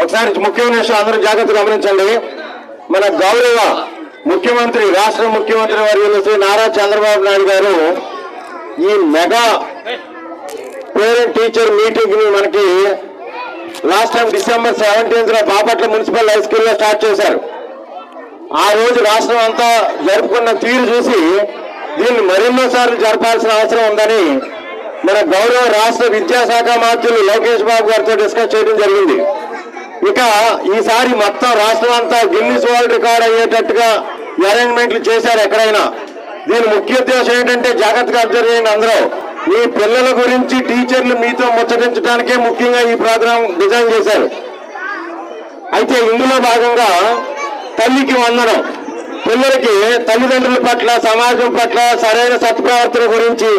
ఒకసారి ముఖ్యమైన విషయం అందరూ జాగ్రత్తగా గమనించండి. మన గౌరవ ముఖ్యమంత్రి, రాష్ట్ర ముఖ్యమంత్రి వర్యులు శ్రీ నారా చంద్రబాబు నాయుడు గారు ఈ మెగా పేరెంట్ టీచర్ మీటింగ్ ని మనకి last time December 17th Bapatla municipal high స్కూల్లో స్టార్ట్ చేశారు. ఆ రోజు రాష్ట్రం అంతా జరుపుకున్న తీరు చూసి దీన్ని మరెన్నోసార్లు జరపాల్సిన అవసరం ఉందని మన గౌరవ రాష్ట్ర విద్యాశాఖ మంత్రులు లోకేష్ బాబు గారితో డిస్కస్ చేయడం జరిగింది. ఇక ఈసారి మొత్తం రాష్ట్రం అంతా గిన్నిస్ వరల్డ్ రికార్డ్ అయ్యేటట్టుగా అరేంజ్మెంట్లు చేశారు ఎక్కడైనా. దీని ముఖ్య ఉద్దేశం ఏంటంటే జాగ్రత్తగా అబ్జర్వ్ చేయండి అందరూ. మీ పిల్లల గురించి టీచర్లు మీతో ముచ్చటించడానికే ముఖ్యంగా ఈ ప్రోగ్రాం డిజైన్ చేశారు. అయితే ఇందులో భాగంగా తల్లికి వందనం, పిల్లలకి తల్లిదండ్రుల పట్ల, సమాజం పట్ల సరైన సత్ప్రవర్తన గురించి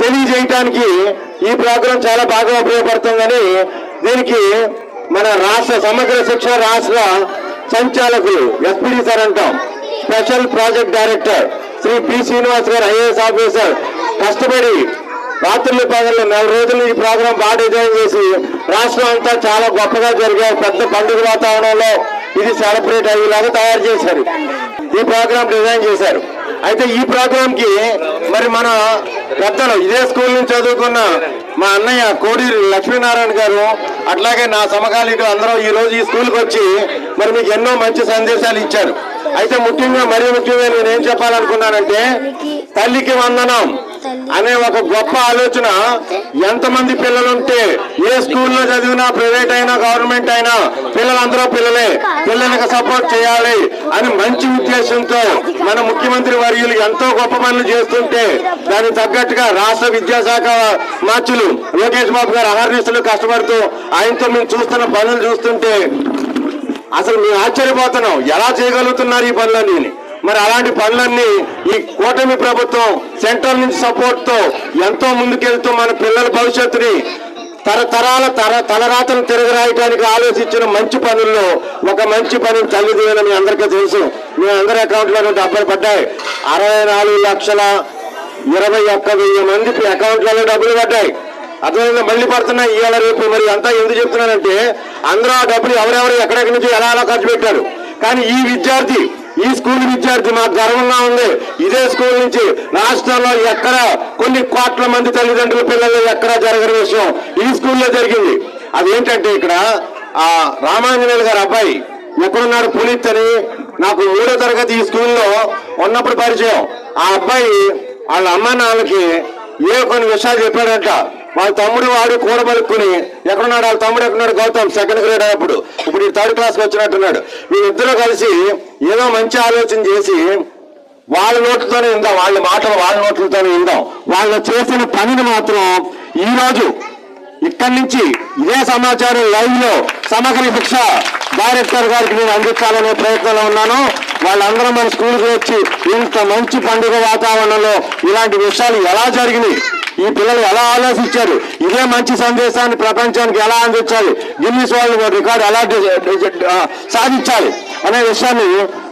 తెలియజేయటానికి ఈ ప్రోగ్రాం చాలా బాగా ఉపయోగపడుతుందని దీనికి మన రాష్ట్ర సమగ్ర శిక్షణ రాష్ట్ర సంచాలకులు ఎస్పీడీ సార్ అంటాం, special project director Shri P Srinivas గారు ఐఏఎస్ ఆఫీసర్ కష్టపడి రాత్రులు పగళ్ళు 4 రోజులు ఈ ప్రోగ్రాం బాగా డిజైన్ చేసి రాష్ట్రం అంతా చాలా గొప్పగా జరిగే పెద్ద పండుగ వాతావరణంలో ఇది సెలబ్రేట్ అయ్యేలాగా తయారు చేశారు, ఈ ప్రోగ్రాం డిజైన్ చేశారు. అయితే ఈ ప్రోగ్రాం కి మరి మన పెద్దలు ఇదే స్కూల్ నుంచి చదువుకున్న మా అన్నయ్య కోడూరి లక్ష్మీనారాయణ గారు, అట్లాగే నా సమకాలీకులు అందరూ ఈ రోజు ఈ స్కూల్కి వచ్చి మరి మీకు ఎన్నో మంచి సందేశాలు ఇచ్చారు. అయితే ముఖ్యంగా నేనేం చెప్పాలనుకున్నానంటే తల్లికి వందనం అనే ఒక గొప్ప ఆలోచన ఎంతమంది పిల్లలుంటే ఏ స్కూల్లో చదివినా, ప్రైవేట్ అయినా గవర్నమెంట్ అయినా పిల్లలందరూ పిల్లలే, పిల్లలకు సపోర్ట్ చేయాలి అని మంచి ఉద్దేశంతో మన ముఖ్యమంత్రి వర్యులు ఎంతో గొప్ప పనులు చేస్తుంటే దానికి తగ్గట్టుగా రాష్ట్ర విద్యాశాఖ మంత్రులు లోకేష్ బాబు గారు అహర్నిశలు కష్టపడుతూ ఆయనతో మేము చూస్తున్న పనులు చూస్తుంటే అసలు మేము ఆశ్చర్యపోతున్నాం, ఎలా చేయగలుగుతున్నారు ఈ పనులన్నీ. మరి అలాంటి పనులన్నీ ఈ కూటమి ప్రభుత్వం సెంట్రల్ నుంచి సపోర్ట్ తో ఎంతో ముందుకెళ్తూ మన పిల్లల భవిష్యత్తుని తరతరాల తలరాతను తిరగరాయటానికి ఆలోచించిన మంచి పనుల్లో ఒక మంచి పని తల్లిదీవెన మీ అందరికీ తెలుసు. మీ అందరి అకౌంట్లో డబ్బులు పడ్డాయి. 64,21,000 మంది అకౌంట్లలో డబ్బులు పడ్డాయి. అర్థమైందా? మళ్ళీ పడుతున్నాయి ఇవాళ రేపు. మరి అంతా ఎందుకు చెప్తున్నానంటే అందరూ ఆ డబ్బులు ఎవరెవరు ఎక్కడెక్కడి నుంచి ఎలా ఖర్చు పెట్టారు. కానీ ఈ విద్యార్థి, ఈ స్కూల్ విద్యార్థి మాకు గర్వంగా ఉంది. ఇదే స్కూల్ నుంచి రాష్ట్రంలో ఎక్కడ కొన్ని కోట్ల మంది తల్లిదండ్రుల పిల్లలు ఎక్కడ జరగని విషయం ఈ స్కూల్లో జరిగింది. అదేంటంటే ఇక్కడ ఆ రామాంజనేయులు గారి అబ్బాయి ఎక్కడున్నాడు, పునీత్ అని, నాకు 3వ తరగతి ఈ స్కూల్లో ఉన్నప్పుడు పరిచయం. ఆ అబ్బాయి వాళ్ళ అమ్మ నాన్నకి కొన్ని విషయాలు చెప్పాడంట. వాళ్ళ తమ్ముడు వాడు కూడబలుక్కుని ఎక్కడున్నాడు, వాళ్ళ తమ్ముడు ఎక్కడున్నాడు, గౌతమ్ 2nd grade అప్పుడు, ఇప్పుడు 3rd classకి వచ్చినట్టున్నాడు. వీళ్ళిద్దరూ కలిసి ఏదో మంచి ఆలోచన చేసి వాళ్ళ నోట్లతోనే విందాం, వాళ్ళ మాటలు వాళ్ళ నోట్లతోనే విందాం. వాళ్ళు చేసిన పనిని మాత్రం ఈ రోజు ఇక్కడి నుంచి ఇదే సమాచారం లైవ్ లో సమగ్ర శిక్ష డైరెక్టర్ గారికి నేను అందించాలనే ప్రయత్నంలో ఉన్నాను. వాళ్ళందరూ మన స్కూల్కి వచ్చి ఇంత మంచి పండుగ వాతావరణంలో ఇలాంటి విషయాలు ఎలా జరిగినాయి, ఈ పిల్లలు ఎలా ఆలోచించారు, ఇదే మంచి సందేశాన్ని ప్రపంచానికి ఎలా అందించాలి, గిన్నిస్ వరల్డ్ రికార్డు ఎలా సాధించాలి అనే విషయాన్ని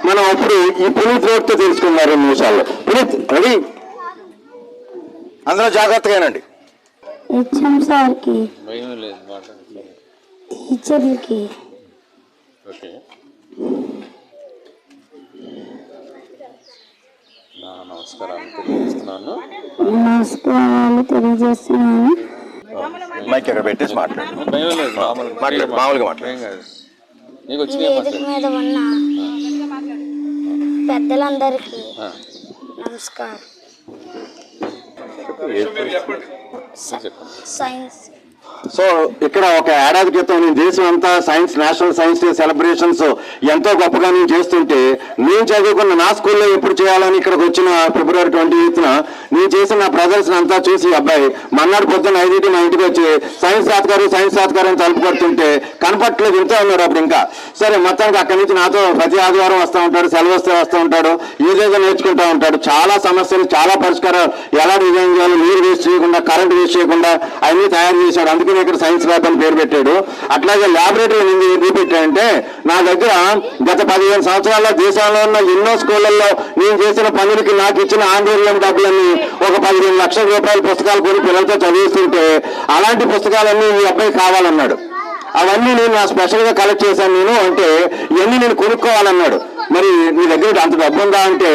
మనం అప్పుడు ఈ పునీత్ రోడ్తో తెలుసుకున్నారు 2 నిమిషాల్లో. పునీత్ రెడీ? అందరూ జాగ్రత్తగానండి. హెచ్ఎం సార్కి, టీచర్లకి, నమస్కారాలు తెలియజేస్తున్నాను. మైక్ ఎక్కడ పెట్టేసి మాట్లాడు, మామూలుగా మాట్లాడు. వేదిక మీద ఉన్న పెద్దలందరికీ నమస్కారం. సైన్స్ సో ఇక్కడ ఒక ఏడాది క్రితం నేను దేశం అంతా నేషనల్ సైన్స్ డే సెలబ్రేషన్స్ ఎంతో గొప్పగా నేను చేస్తుంటే నేను చదువుకున్న నా స్కూల్లో ఎప్పుడు చేయాలని ఇక్కడికి వచ్చిన February 28th నేను చేసిన నా ప్రదర్శన అంతా చూసి అబ్బాయి మన్నాడు పొద్దున్న 5 మా ఇంటికి వచ్చి సైన్స్ తాతగారు అని తలుపు కొడుతుంటే కనపట్లేదు, ఇంత ఉన్నారు అప్పుడు. ఇంకా సరే మొత్తానికి అక్కడి నుంచి నాతో ప్రతి ఆదివారం వస్తూ ఉంటాడు, సెలవు వస్తూ ఉంటాడు, ఏదేదో నేర్చుకుంటూ ఉంటాడు. చాలా సమస్యలు, చాలా పరిష్కారాలు ఎలా డిజైన్ చేయాలి, నీరు వేస్ట్ చేయకుండా, కరెంట్ వేస్ట్ చేయకుండా అవన్నీ తయారు చేశాడు. అందుకే ఇక్కడ సైన్స్ ల్యాబ్ అని పేరు పెట్టాడు. అట్లాగే ల్యాబొరేటరీ ఎందుకు పెట్టాడంటే నా దగ్గర గత 15 సంవత్సరాల్లో దేశంలో ఉన్న ఎన్నో స్కూళ్లలో నేను చేసిన పనులకి నాకు ఇచ్చిన ఆందోళన డబ్బులన్నీ ఒక 15 లక్షల రూపాయల పుస్తకాలు కొని పిల్లలతో చదివిస్తుంటే అలాంటి పుస్తకాలన్నీ ఈ అబ్బాయి కావాలన్నాడు. అవన్నీ నేను నా స్పెషల్గా కలెక్ట్ చేశాను నేను అంటే ఇవన్నీ నేను కొనుక్కోవాలన్నాడు. మరి నీ దగ్గర అంత డబ్బు ఉందా అంటే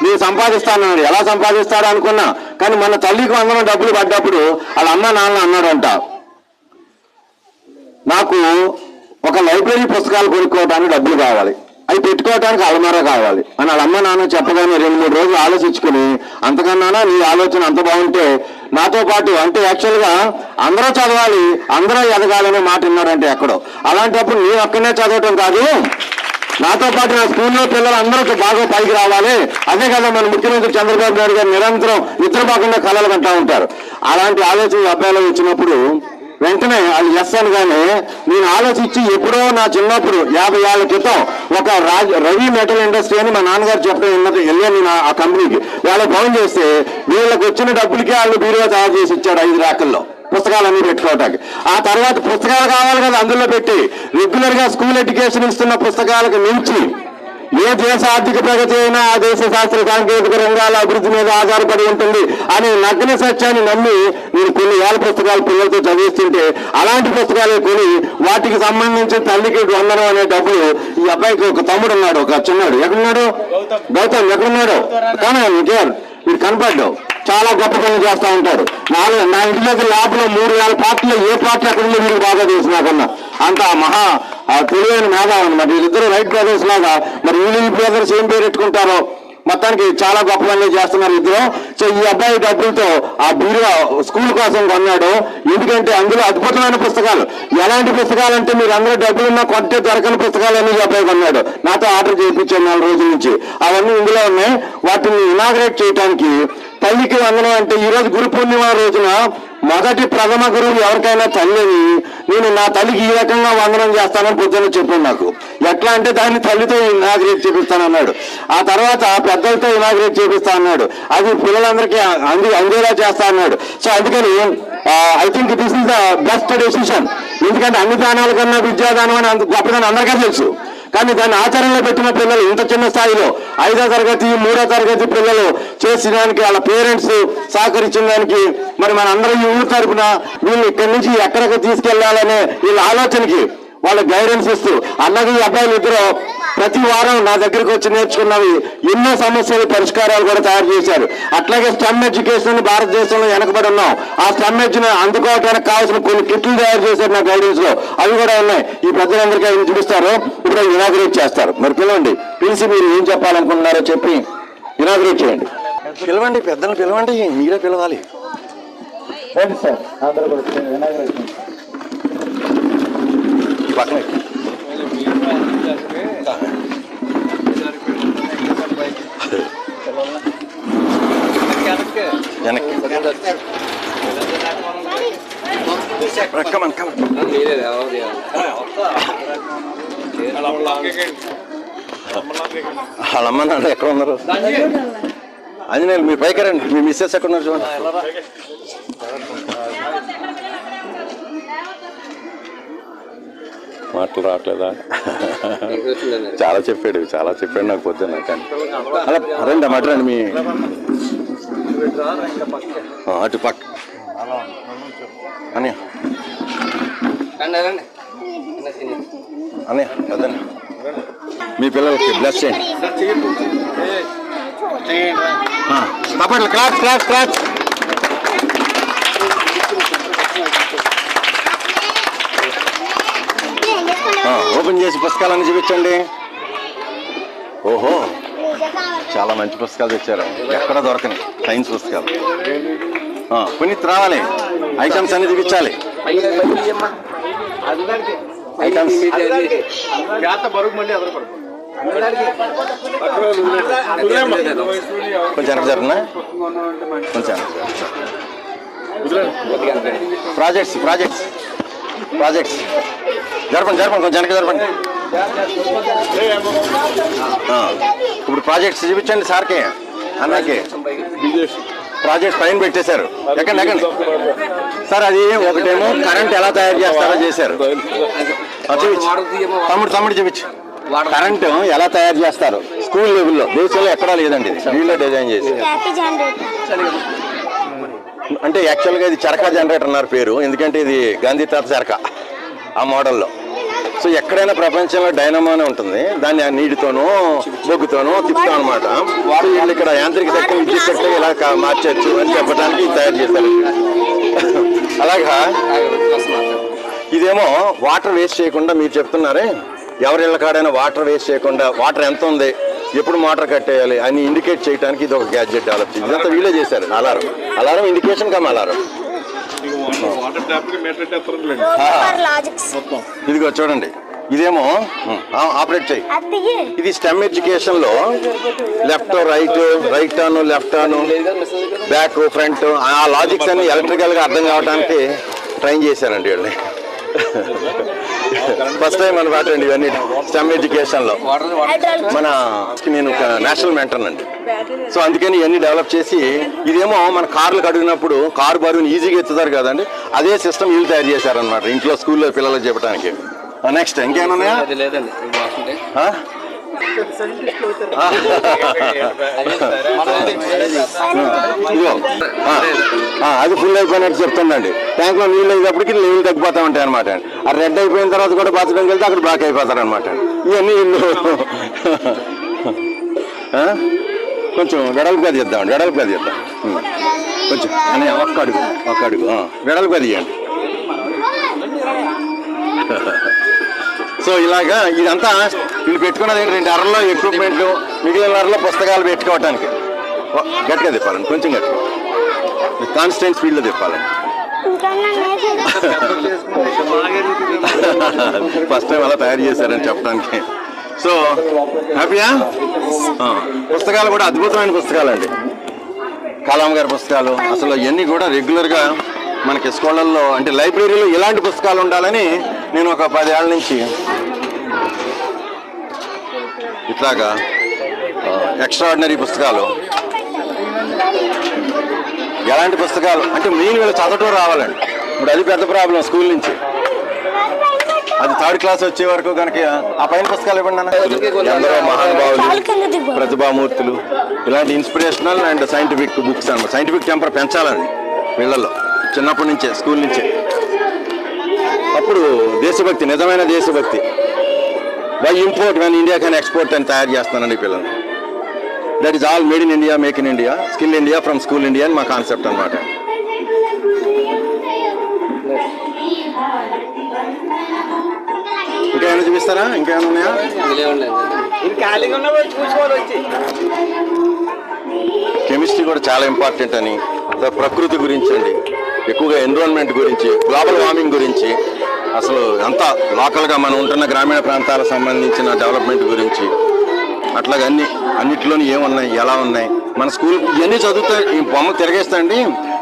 నేను సంపాదిస్తానన్నాడు. ఎలా సంపాదిస్తాడు అనుకున్నా, కానీ మన తల్లికి వందనం డబ్బులు పడ్డప్పుడు వాళ్ళ అమ్మ నాన్న అన్నాడంట, నాకు ఒక లైబ్రరీ పుస్తకాలు కొనుక్కోవడానికి డబ్బులు కావాలి, అవి పెట్టుకోవడానికి అలమారా కావాలి అని వాళ్ళ అమ్మ నాన్న చెప్పగానే 2-3 రోజులు ఆలోచించుకుని, అంతకన్నా నీ ఆలోచన అంత బాగుంటే నాతో పాటు అంటే యాక్చువల్గా అందరూ చదవాలి, అందరూ ఎదగాలనే మాట విన్నాడంటే ఎక్కడో. అలాంటప్పుడు నేను ఒక్కనే చదవటం కాదు, నాతో పాటు నా స్కూల్లో పిల్లలు అందరూ బాగా పైకి రావాలి. అదే కదా మన ముఖ్యమంత్రి చంద్రబాబు నాయుడు గారు నిరంతరం నిద్రపోకుండా కళలు కంటా ఉంటారు. అలాంటి ఆలోచన అబ్బాయిలో వచ్చినప్పుడు వెంటనే అది ఎస్ అనగానే నేను ఆలోచించి ఎప్పుడో నా చిన్నప్పుడు 50 ఏళ్ల క్రితం ఒక రవి మెటల్ ఇండస్ట్రీ అని మా నాన్నగారు చెప్పడం వెళ్ళాను నేను ఆ కంపెనీకి. వాళ్ళకి ఫోన్ చేస్తే వీళ్ళకి వచ్చిన డబ్బులకే వాళ్ళు బీరువా తయారు చేసి ఇచ్చాడు 5 ర్యాకుల్లో పుస్తకాలన్నీ పెట్టుకోవటానికి. ఆ తర్వాత పుస్తకాలు కావాలి కదా అందులో పెట్టి రెగ్యులర్ గా స్కూల్ ఎడ్యుకేషన్ ఇస్తున్న పుస్తకాలకు మించి ఏ దేశ ఆర్థిక ప్రగతి అయినా ఆ దేశ శాస్త్ర సాంకేతిక రంగాల అభివృద్ధి మీద ఆధారపడి ఉంటుంది అనే నగ్న సత్యాన్ని నమ్మి నేను కొన్ని వేల పుస్తకాలు పిల్లలతో చదివిస్తుంటే అలాంటి పుస్తకాలే కొని వాటికి సంబంధించిన తల్లికి వందనం అనే డబ్బులు ఈ అబ్బాయికి ఒక తమ్ముడు ఉన్నాడు, ఒక చిన్నాడు. ఎక్కడున్నాడు? గౌతమ్ ఎక్కడున్నాడు? కానీ వీడు కనపడ్డావు. చాలా గొప్ప పనులు చేస్తూ ఉంటాడు. నా ఇంటి దగ్గర ల్యాబ్లో 3000 పార్టీలో ఏ పార్టీ ఎక్కడుందో మీరు బాగా తెలుసు నాకన్నా. అంత మహా తెలివైన మేధావి అనమాట. వీళ్ళిద్దరు రైట్ బ్రదర్స్ లాగా. మరి వీళ్ళు బ్రదర్స్ ఏం పేరు పెట్టుకుంటారో మొత్తానికి చాలా గొప్ప పనులు చేస్తున్నారు ఇద్దరు. సో ఈ అబ్బాయి డబ్బులతో ఆ బీరువా స్కూల్ కోసం కొన్నాడు. ఎందుకంటే అందులో అద్భుతమైన పుస్తకాలు. ఎలాంటి పుస్తకాలు అంటే మీరు అందరూ డబ్బులున్నా కొంటే దొరకని పుస్తకాలు అన్ని అబ్బాయి కొన్నాడు. నాతో ఆర్డర్ చేయించాను 4 రోజుల నుంచి. అవన్నీ ఇందులో ఉన్నాయి. వాటిని ఇనాగ్రేట్ చేయడానికి తల్లికి వందనం అంటే ఈరోజు గురు పూర్ణిమ రోజున మొదటి ప్రథమ గురువు ఎవరికైనా తల్లిని నేను నా తల్లికి ఈ రకంగా వందనం చేస్తానని పొద్దున్న చెప్పాను నాకు. ఎట్లా అంటే దాన్ని తల్లితో ఇనాగ్రేట్ చేపిస్తానన్నాడు. ఆ తర్వాత పెద్దలతో ఇనాగ్రేట్ చేపిస్తా అన్నాడు. అది పిల్లలందరికీ అందేలా చేస్తా అన్నాడు. సో అందుకని I think this is the best decision. ఎందుకంటే అన్ని దానాల కన్నా విద్యాదానం అని గొప్పదని అందరికీ తెలుసు. కానీ దాన్ని ఆచరణలో పెట్టిన పిల్లలు ఇంత చిన్న స్థాయిలో 5వ తరగతి 3వ తరగతి పిల్లలు చేసిన దానికి వాళ్ళ పేరెంట్స్ సహకరించిన దానికి మరి మన అందరూ ఈ ఊరు తరపున వీళ్ళు ఇక్కడి నుంచి ఎక్కడికి తీసుకెళ్లాలనే వీళ్ళ ఆలోచనకి వాళ్ళ గైడెన్స్ ఇస్తూ అన్నది ఈ అబ్బాయిలు ఇద్దరు ప్రతి వారం నా దగ్గరికి వచ్చి నేర్చుకున్నవి ఎన్నో సమస్యలు పరిష్కారాలు కూడా తయారు చేశారు. అట్లాగే స్టెమ్ ఎడ్యుకేషన్ భారతదేశంలో వెనకబడి ఉన్నాం. ఆ స్టెమ్ ఎడ్యుకేషన్ అందుకోవడానికి కావాల్సిన కొన్ని కిట్లు తయారు చేశారు నా గైడెన్స్ లో. అవి కూడా ఉన్నాయి. ఈ పెద్దలందరికీ అవి చూపిస్తారు. ఇప్పుడు ఇనాగ్రేట్ చేస్తారు. మరి పిలవండి, పిలిచి మీరు ఏం చెప్పాలనుకుంటున్నారో చెప్పి ఇనాగ్రేట్ చేయండి. పిలవండి, పెద్దలు పిలవండి, మీరే పిలవాలి. రండి సార్, అందరూ కూడా ఇనాగ్రేట్ చేయండి. ఈ పక్కన వాళ్ళమ్మన్నాడు. ఎక్కడ ఉన్నారు? ఆంజనేయులు మీ పైకి రండి. మీ మిస్సెస్ ఎక్కడ ఉన్నారు చూడండి. మాటలు రావట్లేదా? చాలా చెప్పాడు నాకు పొద్దున్న. కానీ అలా రండి అన్నమాట. రండి మీ అటు పక్క అన్నయ్య వద్దండి. మీ పిల్లలకి బ్లెస్ చేయండి. Class class class. ఓపెన్ చేసి పుస్తకాలన్నీ చూపించండి. ఓహో, చాలా మంచి పుస్తకాలు తెచ్చారు. ఎక్కడ దొరకని సైన్స్ పుస్తకాలు. పునీత్ రావాలి. ఐటమ్స్ అన్ని చూపించాలి. ఐటమ్స్ కొంచెం వెనక జరుగునా? కొంచెం ప్రాజెక్ట్స్ జరపండి కొంచెం వెనక జరపండి. ఇప్పుడు ప్రాజెక్ట్స్ చూపించండి సార్కి, అన్నకి. ప్రాజెక్ట్ పైన పెట్టేశారు. ఎక్కండి సార్. అది ఒకటేమో కరెంట్ ఎలా తయారు చేస్తారో చేశారు. తమ్ముడు చూపించు. కరెంట్ ఎలా తయారు చేస్తారు స్కూల్ లెవెల్లో దేశంలో ఎక్కడా లేదండి. ఇది వీళ్ళే డిజైన్ చేసి. అంటే యాక్చువల్గా ఇది చరకా జనరేటర్ అన్నారు పేరు. ఎందుకంటే ఇది గాంధీ తాత చరక. ఆ మోడల్లో. సో ఎక్కడైనా ప్రపంచంలో డైనమోనే ఉంటుంది, దాన్ని ఆ నీటితోనూ బొగ్గుతోనూ తిప్పుతాం అనమాట. వీళ్ళు ఇక్కడ యాంత్రిక శక్తిని విద్యుత్ శక్తి ఇలా మార్చచ్చు అని చెప్పడానికి ఇది తయారు చేశారు. అలాగా ఇదేమో వాటర్ వేస్ట్ చేయకుండా, మీరు చెప్తున్నారే ఎవరిళ్ళ కాడైనా వాటర్ వేస్ట్ చేయకుండా, వాటర్ ఎంత ఉంది, ఎప్పుడు మోటార్ కట్టేయాలి అని ఇండికేట్ చేయడానికి ఇది ఒక గ్యాడ్జెట్ డెవలప్ చేసింది. ఇదంతా వీళ్ళే చేశారు. Alarm indication come alarm. ఇదిగో చూడండి, ఇదేమో ఆపరేట్ చేయి. ఇది స్టెమ్ ఎడ్యుకేషన్ లో left right turn, left turn, back, front, ఆ లాజిక్స్ అన్ని ఎలక్ట్రికల్ గా అర్థం కావడానికి ట్రైన్ చేశారండి వీళ్ళని. ఫస్ట్ టైం అనమాట అండి ఇవన్నీ స్టెమ్ ఎడ్యుకేషన్ లో. నేను నేషనల్ మెంటర్ అండి, సో అందుకని ఇవన్నీ డెవలప్ చేసి, ఇదేమో మన కార్లు కడిగినప్పుడు కారు బరువుని ఈజీగా ఎత్తుతారు కదండి, అదే సిస్టమ్ వీళ్ళు తయారు చేశారనమాట ఇంట్లో స్కూల్లో పిల్లలకు చెప్పడానికి. నెక్స్ట్ ఇంకేమన్నాయా? ఇదిగో అది ఫుల్ అయిపోయినట్టు చెప్తుండండి. ట్యాంక్ లో నీళ్ళు అయినప్పటికీ నీళ్ళు తగ్గిపోతా ఉంటాయి అనమాట. ఆ రెడ్ అయిపోయిన తర్వాత కూడా బతకడానికి వెళ్తే అక్కడ బ్లాక్ అయిపోతారు అనమాట. ఇవన్నీ ఇల్లు కొంచెం వెడల్పుగా తీద్దామండి, వెడల్పుగా తీద్దాం కొంచెం అని ఒక్క అడుగు వెడల్పుగా తీయండి. సో ఇలాగా ఇదంతా వీళ్ళు పెట్టుకున్నది 2 అరల్లో ఎక్విప్మెంట్, మిగిలిన అరలో పుస్తకాలు పెట్టుకోవటానికి. గట్టిగా తిప్పాలండి, కొంచెం గట్టిగా, కాన్స్టెంట్ స్పీడ్లో తిప్పాలండి. ఫస్ట్ టైం అలా తయారు చేశారని చెప్పడానికి. సో హ్యాపీయా? పుస్తకాలు కూడా అద్భుతమైన పుస్తకాలండి, కలాం గారి పుస్తకాలు. అసలు ఇవన్నీ కూడా రెగ్యులర్గా మనకి స్కూళ్ళల్లో, అంటే లైబ్రరీలో ఇలాంటి పుస్తకాలు ఉండాలని నేను ఒక 10 ఏళ్ళ నుంచి ఇట్లాగా ఎక్స్ట్రాడినరీ పుస్తకాలు, ఎలాంటి పుస్తకాలు అంటే మెయిన్ వీళ్ళు చదవటం రావాలండి. ఇప్పుడు అది పెద్ద ప్రాబ్లం స్కూల్ నుంచి. అది 3rd క్లాస్ వచ్చే వరకు కనుక ఆ పైన పుస్తకాలు ఇవ్వండి అన్న. ఎందరో మహానుభావులు, ప్రతిభామూర్తులు, ఇలాంటి ఇన్స్పిరేషనల్ అండ్ సైంటిఫిక్ బుక్స్ అన్నమాట. సైంటిఫిక్ టెంపర్ పెంచాలండి వీళ్ళల్లో చిన్నప్పటి నుంచే, స్కూల్ నుంచే. అప్పుడు దేశభక్తి, నిజమైన దేశభక్తి. Why import when India can export అని తయారు చేస్తానండి పిల్లలు. That is all made in India, make in India, skill India from school India అని మా కాన్సెప్ట్ అనమాట. ఇంకా ఏమైనా చూపిస్తారా? ఇంకా ఏమైనా ఉన్నాయా? కెమిస్ట్రీ కూడా చాలా ఇంపార్టెంట్ అని, ప్రకృతి గురించి అండి, ఎక్కువగా ఎన్విరాన్మెంట్ గురించి, గ్లోబల్ వార్మింగ్ గురించి, అసలు అంతా లోకల్గా మనం ఉంటున్న గ్రామీణ ప్రాంతాలకు సంబంధించిన డెవలప్మెంట్ గురించి, అట్లాగే అన్నిటిలోని ఏమున్నాయి, ఎలా ఉన్నాయి మన స్కూల్. ఇవన్నీ చదువుతా ఈ బొమ్మ తిరగేస్తా అండి.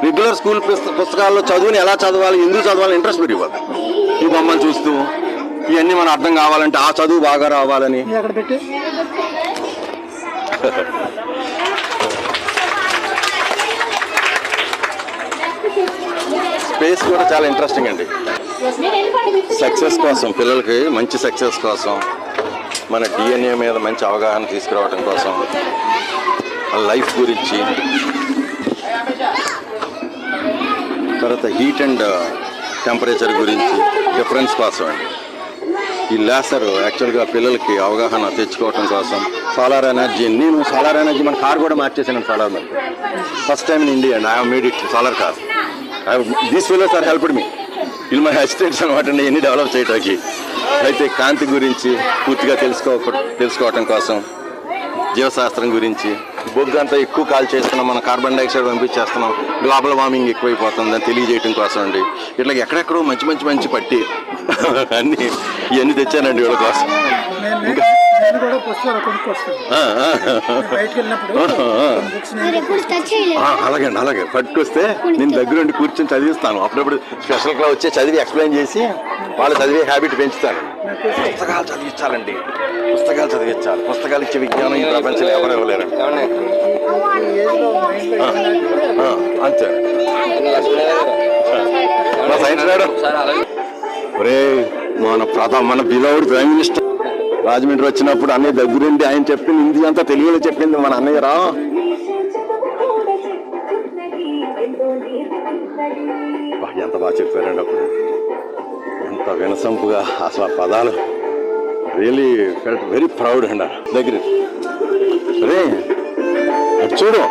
రెగ్యులర్ స్కూల్ పుస్తకాల్లో చదువుని ఎలా చదవాలి, ఎందుకు చదవాలి ఇంట్రెస్ట్ పెరిగిపోతుంది. ఈ బొమ్మను చూస్తూ ఇవన్నీ మనం అర్థం కావాలంటే, ఆ చదువు బాగా రావాలని. స్పేస్ కూడా చాలా ఇంట్రెస్టింగ్ అండి. సక్సెస్ కోసం, పిల్లలకి మంచి సక్సెస్ కోసం, మన డిఎన్ఏ మీద మంచి అవగాహన తీసుకురావడం కోసం, లైఫ్ గురించి, తర్వాత హీట్ అండ్ టెంపరేచర్ గురించి డిఫరెన్స్ కోసం అండి. ఈ లేసర్ యాక్చువల్గా పిల్లలకి అవగాహన తెచ్చుకోవటం కోసం. సోలార్ ఎనర్జీ, నేను సోలార్ ఎనర్జీ మన కార్ కూడా మార్చేసాను. సోలార్ మరి first time in India and I have made it solar car. These fellows are helped me in my assistants అనమాట అండి, ఇవన్నీ డెవలప్ చేయడానికి. అయితే కాంతి గురించి పూర్తిగా తెలుసుకోవటం కోసం, జీవశాస్త్రం గురించి, బొగ్గు అంతా ఎక్కువ కాల్ చేస్తున్నాం, మనం కార్బన్ డైఆక్సైడ్ పంపించేస్తున్నాం, గ్లోబల్ వార్మింగ్ ఎక్కువైపోతుందని తెలియజేయటం కోసం అండి. ఇట్లా ఎక్కడెక్కడో మంచి పట్టి అన్నీ ఇవన్నీ తెచ్చానండి వీళ్ళ కోసం. ఇంకా అలాగే పట్టుకొస్తే నేను దగ్గరుండి కూర్చొని చదివిస్తాను. అప్పుడప్పుడు స్పెషల్ క్లాస్ వచ్చి చదివి ఎక్స్ప్లెయిన్ చేసి వాళ్ళు చదివే హ్యాబిట్ పెంచుతాను. పుస్తకాలు చదివించాలండి, పుస్తకాలు ఇచ్చే విజ్ఞానం ఈ ప్రపంచంలో ఎవరు ఇవ్వలేరండి. అంతే మా సైన్స్ మేడం. ఒరే మన బిలౌడ్ ప్రైమ్ మినిస్టర్ రాజమండ్రి వచ్చినప్పుడు అన్నయ్య దగ్గరుండి ఆయన చెప్పింది హిందీ అంతా తెలుగులో చెప్పింది మన అన్నయ్య రా. ఎంత బాగా చెప్పారండి అప్పుడు, ఎంత అంత వినసంపుగా అసలు ఆ పదాలు really felt very proud and దగ్గర రే అటు చూడు.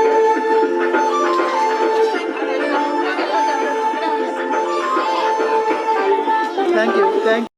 Thank you.